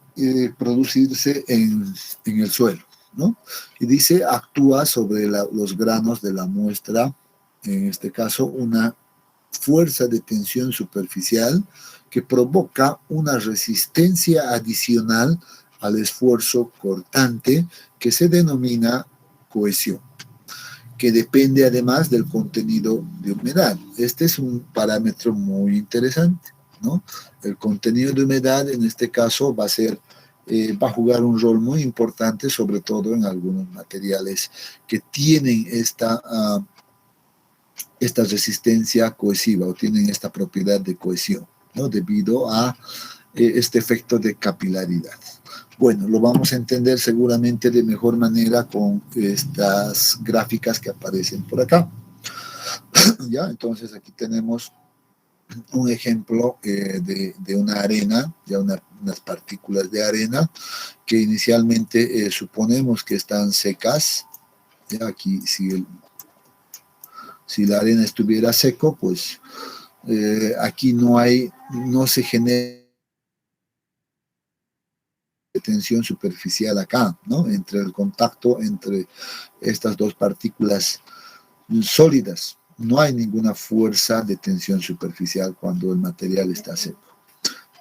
Speaker 1: producirse en el suelo, ¿no? Y dice, actúa sobre los granos de la muestra, en este caso, una fuerza de tensión superficial que provoca una resistencia adicional al esfuerzo cortante que se denomina cohesión, que depende además del contenido de humedad. Este es un parámetro muy interesante, ¿no? El contenido de humedad en este caso va a jugar un rol muy importante, sobre todo en algunos materiales que tienen esta resistencia cohesiva o tienen esta propiedad de cohesión, ¿no?, debido a este efecto de capilaridad. Bueno, lo vamos a entender seguramente de mejor manera con estas gráficas que aparecen por acá. ¿Ya? Entonces aquí tenemos un ejemplo de una arena, ya unas partículas de arena que inicialmente suponemos que están secas. Ya aquí si la arena estuviera seco, pues aquí no se genera tensión superficial acá, ¿no?, entre el contacto entre estas dos partículas sólidas. No hay ninguna fuerza de tensión superficial cuando el material está seco.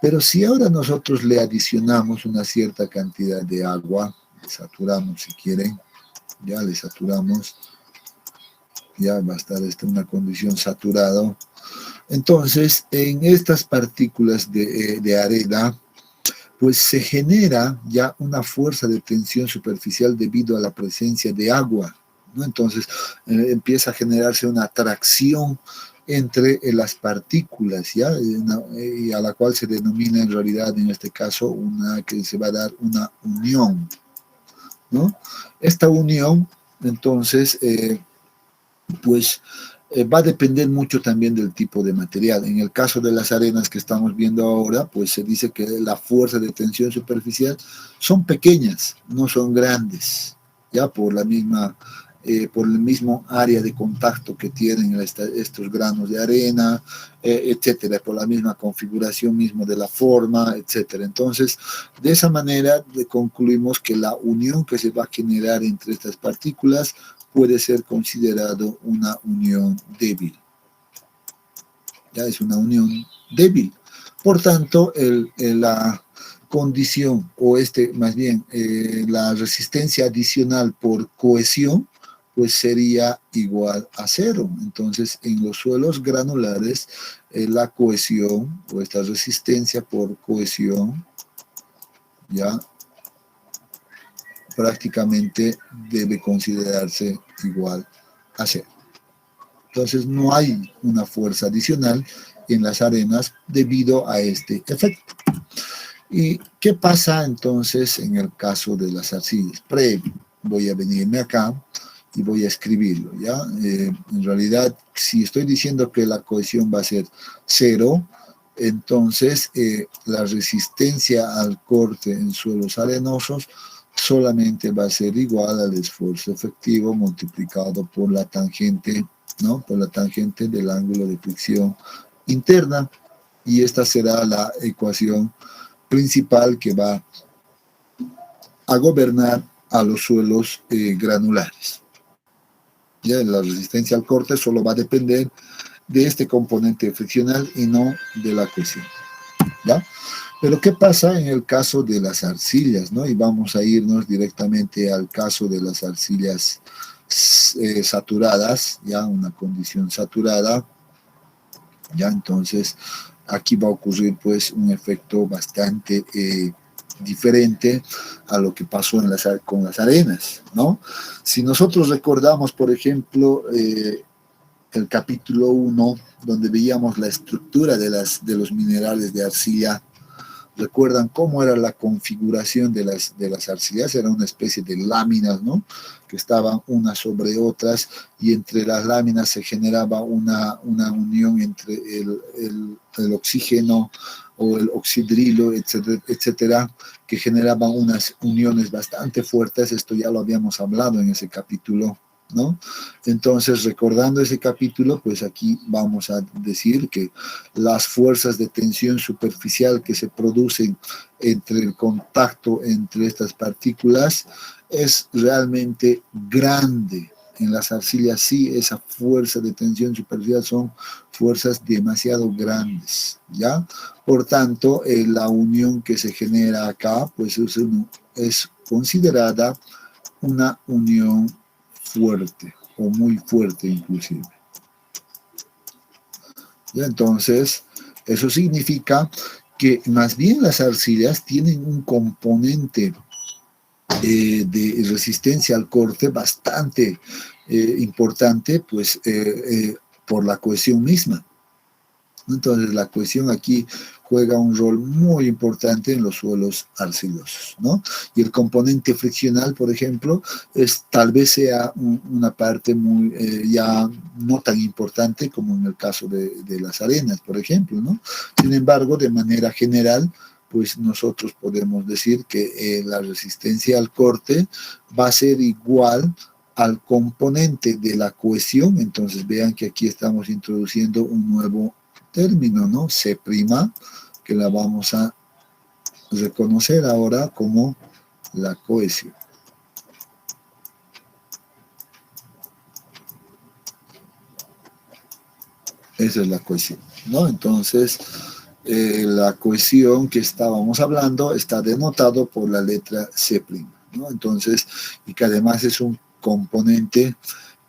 Speaker 1: Pero si ahora nosotros le adicionamos una cierta cantidad de agua, le saturamos si quieren, ya le saturamos, ya va a estar en una condición saturado. Entonces, en estas partículas de arena, pues se genera ya una fuerza de tensión superficial debido a la presencia de agua, ¿no? Entonces empieza a generarse una atracción entre las partículas, ¿ya? Y a la cual se denomina en realidad, en este caso, que se va a dar una unión, ¿no? Esta unión, entonces, pues va a depender mucho también del tipo de material. En el caso de las arenas que estamos viendo ahora, pues se dice que la fuerza de tensión superficial son pequeñas, no son grandes, ya por el mismo área de contacto que tienen estos granos de arena, etcétera, por la misma configuración mismo de la forma, etcétera. Entonces, de esa manera concluimos que la unión que se va a generar entre estas partículas puede ser considerado una unión débil. Ya es una unión débil. Por tanto, la condición, o más bien, la resistencia adicional por cohesión, pues sería igual a cero. Entonces, en los suelos granulares, la cohesión, o esta resistencia por cohesión, ya prácticamente debe considerarse igual a cero. Entonces no hay una fuerza adicional en las arenas debido a este efecto. ¿Y qué pasa entonces en el caso de las arcillas? Voy a venirme acá y voy a escribirlo, ¿ya? En realidad, si estoy diciendo que la cohesión va a ser cero, entonces la resistencia al corte en suelos arenosos solamente va a ser igual al esfuerzo efectivo multiplicado por la tangente, ¿no?, por la tangente del ángulo de fricción interna, y esta será la ecuación principal que va a gobernar a los suelos granulares. Ya la resistencia al corte solo va a depender de este componente friccional y no de la cohesión, ¿ya? Pero ¿qué pasa en el caso de las arcillas, ¿no? Y vamos a irnos directamente al caso de las arcillas saturadas, ya una condición saturada, ya entonces aquí va a ocurrir pues un efecto bastante diferente a lo que pasó con las arenas, ¿no? Si nosotros recordamos, por ejemplo, el capítulo 1, donde veíamos la estructura de los minerales de arcilla, recuerdan cómo era la configuración de las arcillas. Era una especie de láminas, ¿no? Que estaban unas sobre otras, y entre las láminas se generaba una unión entre el oxígeno o el oxidrilo, etcétera, etcétera, que generaban unas uniones bastante fuertes. Esto ya lo habíamos hablado en ese capítulo, ¿no? Entonces, recordando ese capítulo, pues aquí vamos a decir que las fuerzas de tensión superficial que se producen entre el contacto entre estas partículas es realmente grande. En las arcillas sí, esa fuerza de tensión superficial son fuerzas demasiado grandes, ¿ya? Por tanto, la unión que se genera acá, pues es considerada una unión fuerte o muy fuerte inclusive. ¿Ya? Entonces, eso significa que más bien las arcillas tienen un componente de resistencia al corte bastante importante, pues por la cohesión misma. Entonces la cohesión aquí juega un rol muy importante en los suelos arcillosos, ¿no? Y el componente friccional, por ejemplo, tal vez sea una parte muy ya no tan importante como en el caso de las arenas, por ejemplo, ¿no? Sin embargo, de manera general, pues nosotros podemos decir que la resistencia al corte va a ser igual al componente de la cohesión. Entonces vean que aquí estamos introduciendo un nuevo término, ¿no? C', que la vamos a reconocer ahora como la cohesión. Esa es la cohesión, ¿no? Entonces, la cohesión que estábamos hablando está denotado por la letra C', ¿no? Entonces, y que además es un componente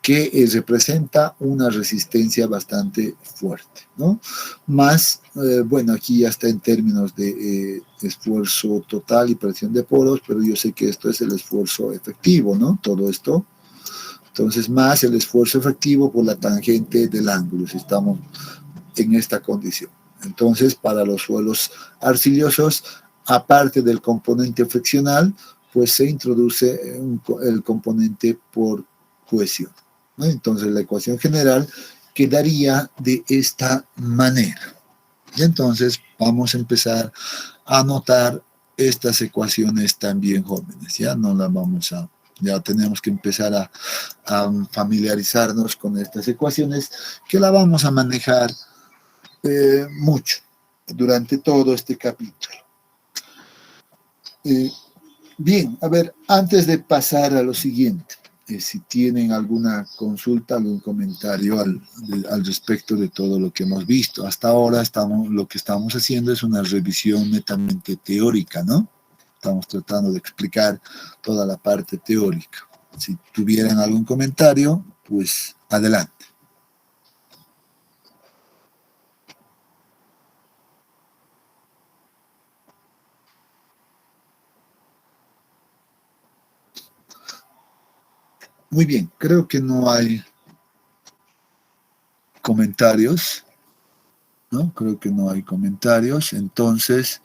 Speaker 1: que representa una resistencia bastante fuerte, ¿no? Más, bueno, aquí ya está en términos de esfuerzo total y presión de poros, pero yo sé que esto es el esfuerzo efectivo, ¿no? Todo esto. Entonces, más el esfuerzo efectivo por la tangente del ángulo, si estamos en esta condición. Entonces, para los suelos arcillosos, aparte del componente friccional, pues se introduce el componente por cohesión, ¿no? Entonces, la ecuación general quedaría de esta manera. Y entonces vamos a empezar a anotar estas ecuaciones también, jóvenes. Ya no las vamos a... Ya tenemos que empezar a familiarizarnos con estas ecuaciones, que la vamos a manejar mucho durante todo este capítulo. Bien, a ver, antes de pasar a lo siguiente, si tienen alguna consulta, algún comentario al respecto de todo lo que hemos visto. Hasta ahora lo que estamos haciendo es una revisión netamente teórica, ¿no? Estamos tratando de explicar toda la parte teórica. Si tuvieran algún comentario, pues adelante. Muy bien, creo que no hay comentarios, ¿no? Creo que no hay comentarios, entonces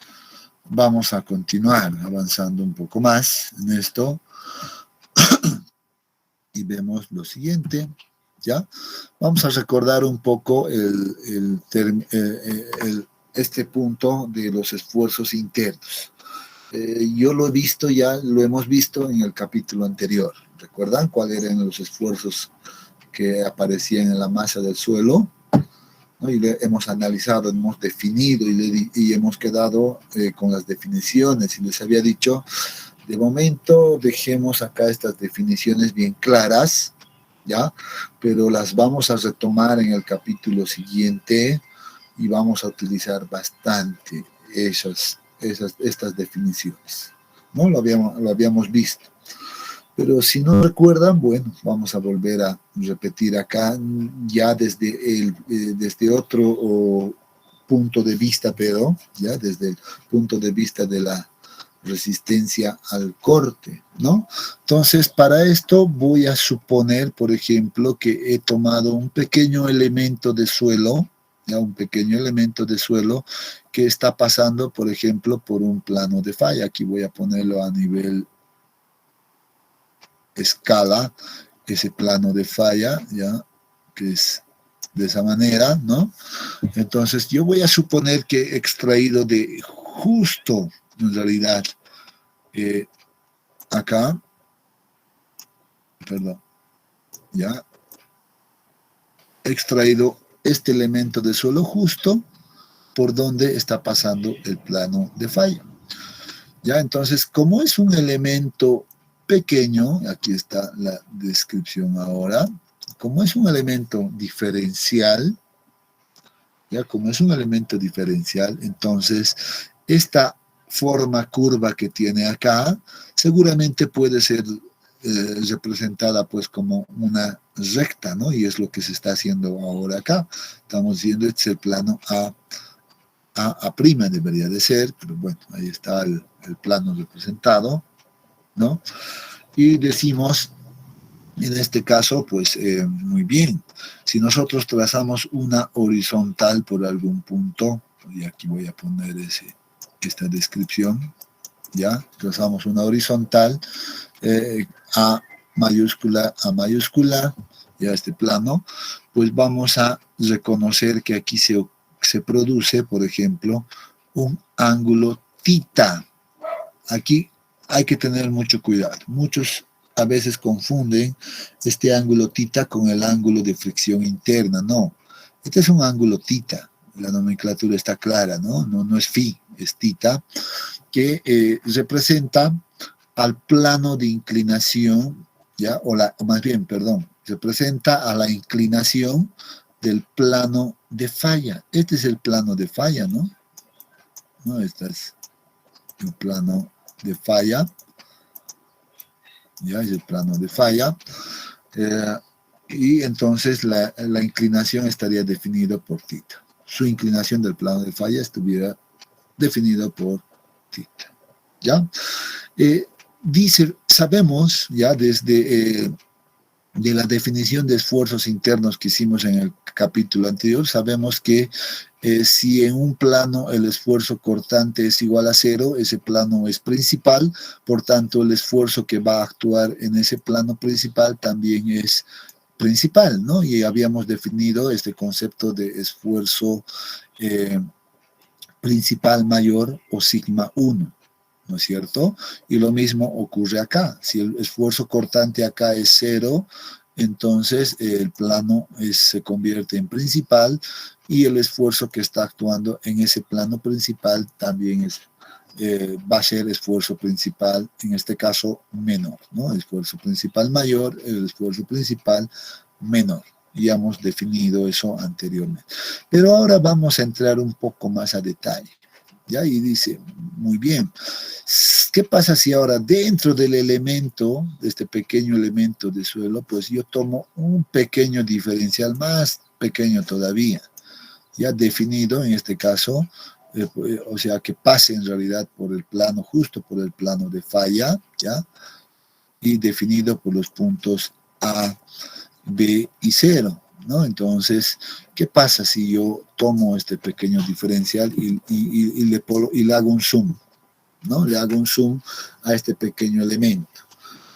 Speaker 1: vamos a continuar avanzando un poco más en esto y vemos lo siguiente, ¿ya? Vamos a recordar un poco este punto de los esfuerzos internos. Yo lo he visto ya, lo hemos visto en el capítulo anterior. ¿Recuerdan cuáles eran los esfuerzos que aparecían en la masa del suelo? ¿No? Y hemos analizado, hemos definido y hemos quedado con las definiciones. Y les había dicho De momento dejemos acá estas definiciones bien claras, ¿ya? Pero las vamos a retomar en el capítulo siguiente y vamos a utilizar bastante estas definiciones. ¿No? Lo habíamos visto. Pero si no recuerdan, bueno, vamos a volver a repetir acá ya desde otro punto de vista, pero ya desde el punto de vista de la resistencia al corte, ¿no? Entonces, para esto voy a suponer, por ejemplo, que he tomado un pequeño elemento de suelo, ya un pequeño elemento de suelo que está pasando, por ejemplo, por un plano de falla. Aquí voy a ponerlo a nivel escala, ese plano de falla, ya, que es de esa manera, ¿no? Entonces, yo voy a suponer que he extraído de justo, en realidad, acá, perdón, ya, he extraído este elemento de suelo justo por donde está pasando el plano de falla. Ya, entonces, como es un elemento pequeño, aquí está la descripción ahora, como es un elemento diferencial, ya como es un elemento diferencial, entonces esta forma curva que tiene acá seguramente puede ser representada pues como una recta, ¿no? Y es lo que se está haciendo ahora acá. Estamos viendo este es el plano A' debería de ser, pero bueno, ahí está el plano representado, ¿no? Y decimos, en este caso, pues muy bien, si nosotros trazamos una horizontal por algún punto, y aquí voy a poner esta descripción, ya, trazamos una horizontal, A mayúscula, ya este plano, pues vamos a reconocer que aquí se produce, por ejemplo, un ángulo θ. Aquí hay que tener mucho cuidado. Muchos a veces confunden este ángulo θ con el ángulo de fricción interna. No, este es un ángulo θ. La nomenclatura está clara, ¿no? No es phi, es θ, que representa al plano de inclinación, ¿ya? O más bien, perdón, representa a la inclinación del plano de falla. Este es el plano de falla, ¿no? Este es el plano de falla. Ya es el plano de falla. Y entonces la inclinación estaría definida por θ. Su inclinación del plano de falla estuviera definida por θ. ¿Ya? Sabemos ya desde de la definición de esfuerzos internos que hicimos en el capítulo anterior, sabemos que si en un plano el esfuerzo cortante es igual a 0, ese plano es principal, por tanto el esfuerzo que va a actuar en ese plano principal también es principal, ¿no? Y habíamos definido este concepto de esfuerzo principal mayor o sigma 1. ¿No es cierto? Y lo mismo ocurre acá. Si el esfuerzo cortante acá es 0, entonces el plano se convierte en principal y el esfuerzo que está actuando en ese plano principal también va a ser esfuerzo principal, en este caso menor, ¿no? El esfuerzo principal mayor, el esfuerzo principal menor. Ya hemos definido eso anteriormente. Pero ahora vamos a entrar un poco más a detalle. ¿Ya? Y dice, muy bien, ¿qué pasa si ahora dentro del elemento, de este pequeño elemento de suelo, pues yo tomo un pequeño diferencial más pequeño todavía, ya definido en este caso, o sea, que pase en realidad por el plano, justo por el plano de falla, ¿ya? Y definido por los puntos A, B y 0. ¿No? Entonces, ¿qué pasa si yo tomo este pequeño diferencial y le hago un zoom? ¿No? Le hago un zoom a este pequeño elemento.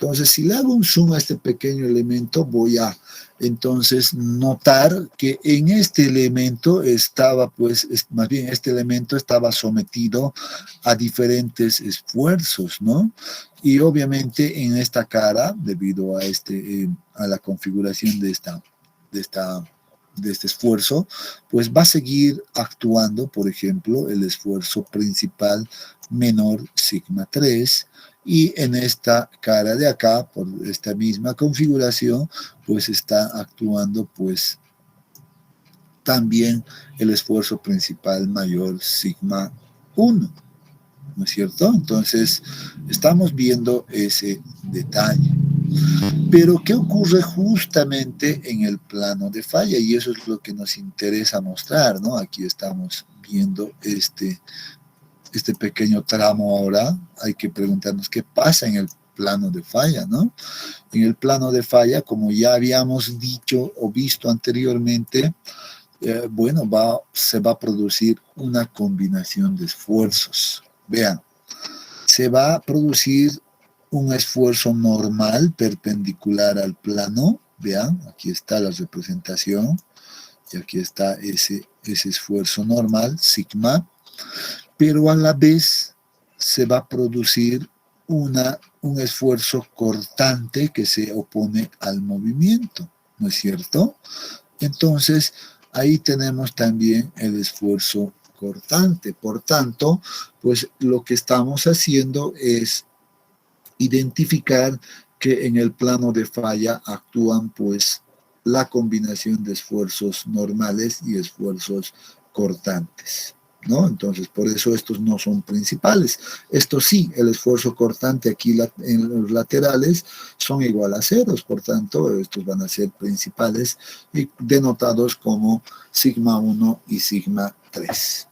Speaker 1: Entonces, si le hago un zoom a este pequeño elemento, voy a entonces notar que en este elemento estaba, pues, más bien este elemento estaba sometido a diferentes esfuerzos, ¿no? Y obviamente en esta cara, debido a la configuración de este esfuerzo, pues va a seguir actuando, por ejemplo, el esfuerzo principal menor sigma 3 y en esta cara de acá, por esta misma configuración, pues está actuando pues también el esfuerzo principal mayor sigma 1, ¿no es cierto? Entonces, estamos viendo ese detalle. Pero, ¿qué ocurre justamente en el plano de falla? Y eso es lo que nos interesa mostrar, ¿no? Aquí estamos viendo este pequeño tramo ahora. Hay que preguntarnos qué pasa en el plano de falla, ¿no? En el plano de falla, como ya habíamos dicho o visto anteriormente, bueno, se va a producir una combinación de esfuerzos. Vean, se va a producir un esfuerzo normal perpendicular al plano. Vean, aquí está la representación y aquí está ese esfuerzo normal, sigma, pero a la vez se va a producir un esfuerzo cortante que se opone al movimiento, ¿no es cierto? Entonces, ahí tenemos también el esfuerzo cortante. Por tanto, pues lo que estamos haciendo es identificar que en el plano de falla actúan pues la combinación de esfuerzos normales y esfuerzos cortantes, ¿no? Entonces, por eso estos no son principales. Estos sí, el esfuerzo cortante aquí en los laterales son igual a ceros, por tanto, estos van a ser principales y denotados como sigma 1 y sigma 3.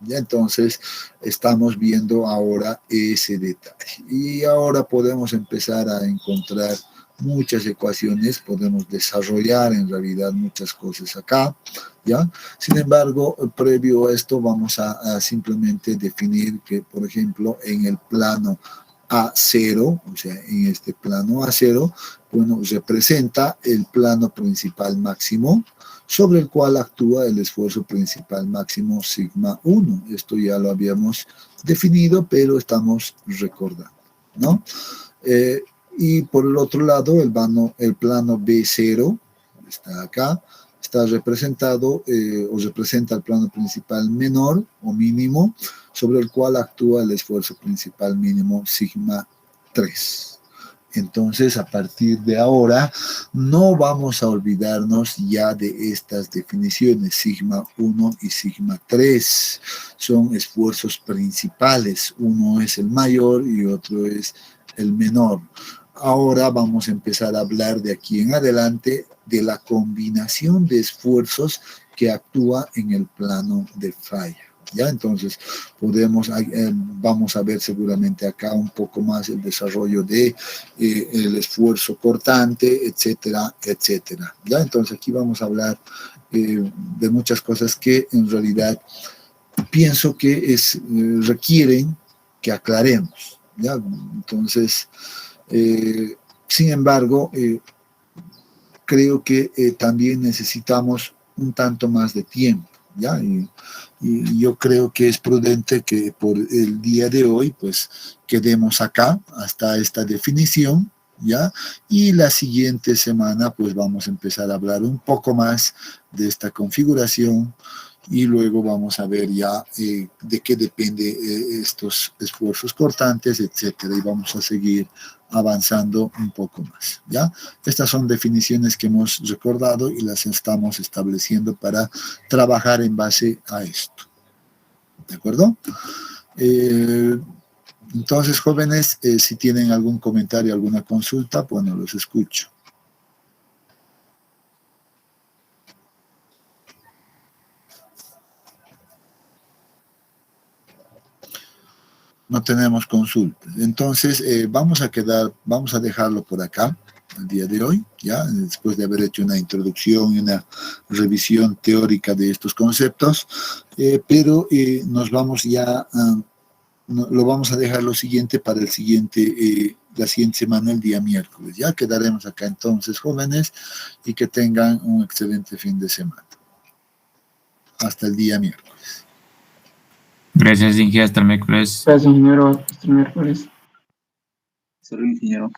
Speaker 1: Ya entonces estamos viendo ahora ese detalle. Y ahora podemos empezar a encontrar muchas ecuaciones, podemos desarrollar en realidad muchas cosas acá, ¿ya? Sin embargo, previo a esto vamos a simplemente definir que, por ejemplo, en el plano A0, o sea, en este plano A0, bueno, representa el plano principal máximo, sobre el cual actúa el esfuerzo principal máximo sigma 1. Esto ya lo habíamos definido, pero estamos recordando, ¿no? Y por el otro lado, el plano B0, está acá, está representado o representa el plano principal menor o mínimo, sobre el cual actúa el esfuerzo principal mínimo sigma 3. Entonces, a partir de ahora, no vamos a olvidarnos ya de estas definiciones, sigma 1 y sigma 3. Son esfuerzos principales, uno es el mayor y otro es el menor. Ahora vamos a empezar a hablar de aquí en adelante de la combinación de esfuerzos que actúa en el plano de falla. ¿Ya? Entonces, vamos a ver seguramente acá un poco más el desarrollo de el esfuerzo cortante, etcétera, etcétera. ¿Ya? Entonces, aquí vamos a hablar de muchas cosas que en realidad pienso que requieren que aclaremos. ¿Ya? Entonces, sin embargo, creo que también necesitamos un tanto más de tiempo, ¿ya? Y yo creo que es prudente que por el día de hoy, pues, quedemos acá hasta esta definición, ¿ya? Y la siguiente semana, pues, vamos a empezar a hablar un poco más de esta configuración y luego vamos a ver ya de qué depende estos esfuerzos cortantes, etcétera, y vamos a seguir avanzando un poco más, ¿ya? Estas son definiciones que hemos recordado y las estamos estableciendo para trabajar en base a esto, ¿de acuerdo? Entonces, jóvenes, si tienen algún comentario, alguna consulta, bueno, los escucho. No tenemos consultas. Entonces, vamos a dejarlo por acá el día de hoy, ya después de haber hecho una introducción y una revisión teórica de estos conceptos, pero nos vamos ya lo vamos a dejar lo siguiente para la siguiente semana, el día miércoles. Ya quedaremos acá entonces, jóvenes, y que tengan un excelente fin de semana. Hasta el día miércoles.
Speaker 2: Gracias, Inge. Hasta el miércoles.
Speaker 3: Gracias, ingeniero. Hasta el miércoles.
Speaker 4: Hasta luego, ingeniero.